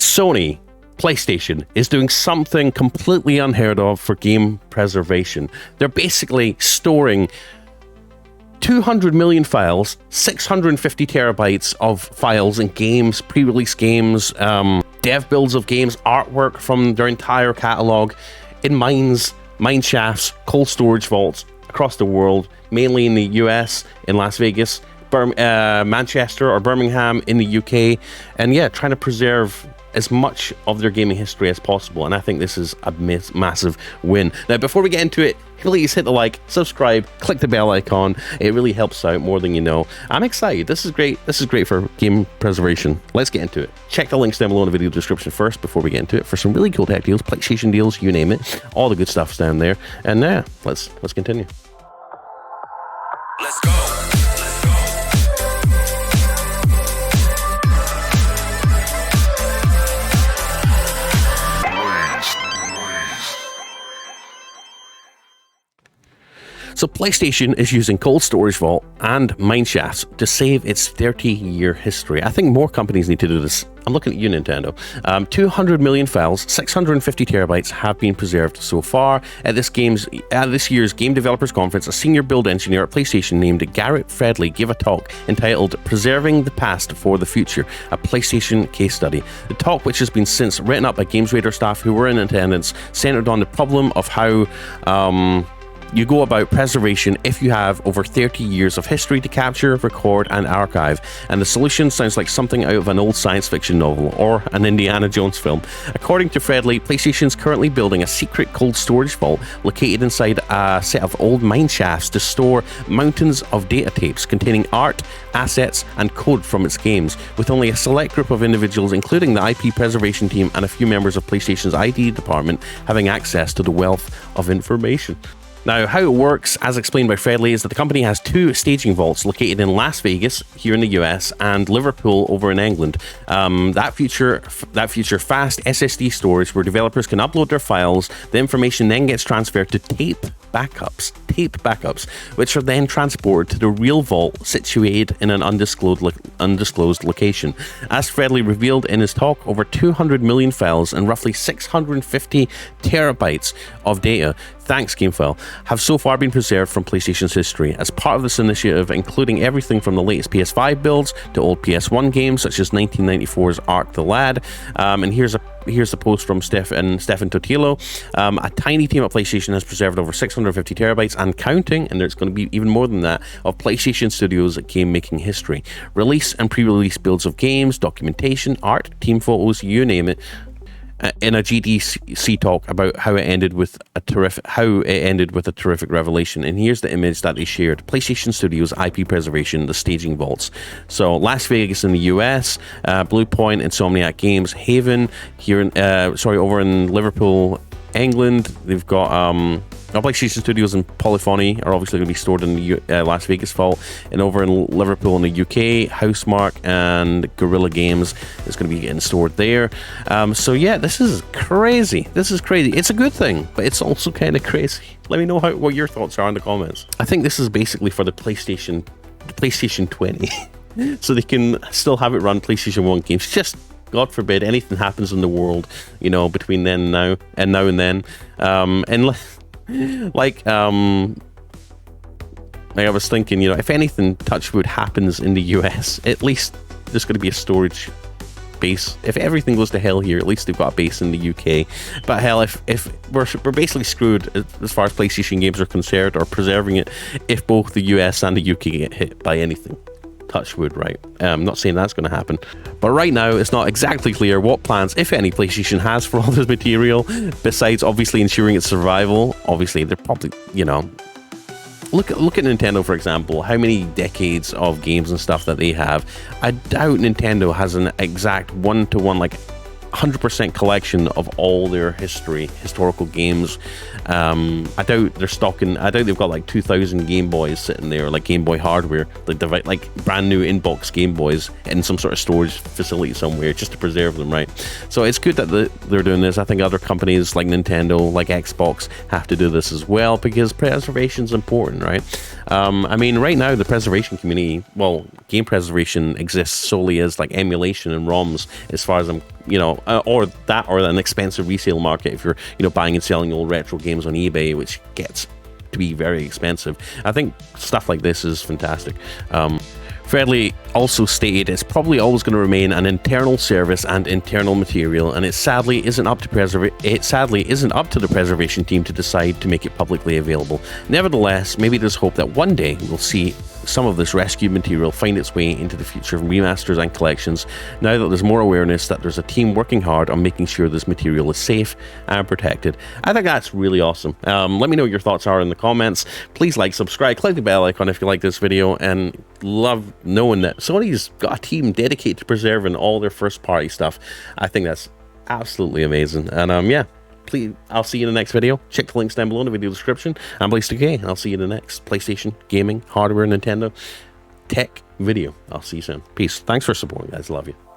Sony PlayStation is doing something completely unheard of for game preservation. They're basically storing 200 million files, 650 terabytes of files in games, pre-release games, dev builds of games, artwork from their entire catalog in mines, mine shafts, cold storage vaults across the world, mainly in the US, in Las Vegas, Manchester or Birmingham in the UK, and yeah, trying to preserve as much of their gaming history as possible. And I think this is a massive win. Now, before we get into it, please hit the like, subscribe, click the bell icon. It really helps out more than you know. I'm excited. This is great. This is great for game preservation. Let's get into it. Check the links down below in the video description first before we get into it for some really cool tech deals, PlayStation deals, you name it. All the good stuff's down there. And yeah, let's continue. Let's go. So PlayStation is using cold storage vault and mine shafts to save its 30-year history. I think more companies need to do this. I'm looking at you, Nintendo. 200 million files, 650 terabytes have been preserved so far. At this year's Game Developers Conference, a senior build engineer at PlayStation named Garrett Fredley gave a talk entitled "Preserving the Past for the Future: A PlayStation Case Study." The talk, which has been since written up by Games Radar staff who were in attendance, centered on the problem of how you go about preservation if you have over 30 years of history to capture, record, and archive. And the solution sounds like something out of an old science fiction novel or an Indiana Jones film. According to Fredley, PlayStation's currently building a secret cold storage vault located inside a set of old mine shafts to store mountains of data tapes containing art, assets, and code from its games, with only a select group of individuals, including the IP preservation team and a few members of PlayStation's ID department, having access to the wealth of information. Now, how it works, as explained by Fredley, is that the company has two staging vaults located in Las Vegas, here in the US, and Liverpool over in England. That feature fast SSD storage where developers can upload their files. The information then gets transferred to tape backups, which are then transported to the real vault situated in an undisclosed location. As Fredley revealed in his talk, over 200 million files and roughly 650 terabytes of data, thanks GameFile, have so far been preserved from PlayStation's history. As part of this initiative, including everything from the latest PS5 builds to old PS1 games such as 1994's Ark the Lad, and here's a post from Stefan Totilo. A tiny team at PlayStation has preserved over 650 terabytes and counting, and there's going to be even more than that, of PlayStation Studios game making history. Release and pre-release builds of games, documentation, art, team photos, you name it. In a GDC talk about how it ended with a terrific revelation. And here's the image that they shared: PlayStation Studios IP preservation, the staging vaults. So Las Vegas in the US, Blue Point, Insomniac Games, Haven here in over in Liverpool, England. They've got PlayStation Studios and Polyphony are obviously going to be stored in the Las Vegas vault, and over in Liverpool in the UK, Housemarque and Guerrilla Games is going to be getting stored there. So yeah, this is crazy. It's a good thing, but it's also kind of crazy. Let me know what your thoughts are in the comments. I think this is basically for the PlayStation 20, so they can still have it run PlayStation 1 games. Just God forbid anything happens in the world, between then and now and then. Like I was thinking, if anything, touch wood, happens in the US, at least there's going to be a storage base. If everything goes to hell here, at least they've got a base in the UK. But hell, if we're basically screwed as far as PlayStation games are concerned, or preserving it, if both the US and the UK get hit by anything. Touch wood, right? I'm not saying that's going to happen, but right now it's not exactly clear what plans, if any, PlayStation has for all this material, besides obviously ensuring its survival. Obviously, they're probably, look at Nintendo, for example, how many decades of games and stuff that they have. I doubt Nintendo has an exact one-to-one, 100% collection of all their historical games. I doubt they're stocking. I doubt they've got 2,000 Game Boys sitting there, Game Boy hardware, brand new inbox Game Boys in some sort of storage facility somewhere just to preserve them, right? So it's good that they're doing this. I think other companies like Nintendo, like Xbox, have to do this as well, because preservation is important, right? Right now the preservation community, game preservation exists solely as emulation and ROMs, as far as I'm or an expensive resale market if you're, buying and selling old retro games on eBay, which gets to be very expensive. I think stuff like this is fantastic. Fredley also stated it's probably always going to remain an internal service and internal material, and it sadly isn't up to the preservation team to decide to make it publicly available. Nevertheless, maybe there's hope that one day we'll see some of this rescued material find its way into the future remasters and collections, now that there's more awareness that there's a team working hard on making sure this material is safe and protected. I think that's really awesome. Let me know what your thoughts are in the comments. Please like, subscribe, click the bell icon if you like this video, and love knowing that Sony's got a team dedicated to preserving all their first party stuff. I think that's absolutely amazing. And yeah, please, I'll see you in the next video. Check the links down below in the video description. I'm Blaze2K. I'll see you in the next PlayStation, gaming, hardware, Nintendo tech video. I'll see you soon. Peace. Thanks for supporting, guys. Love you.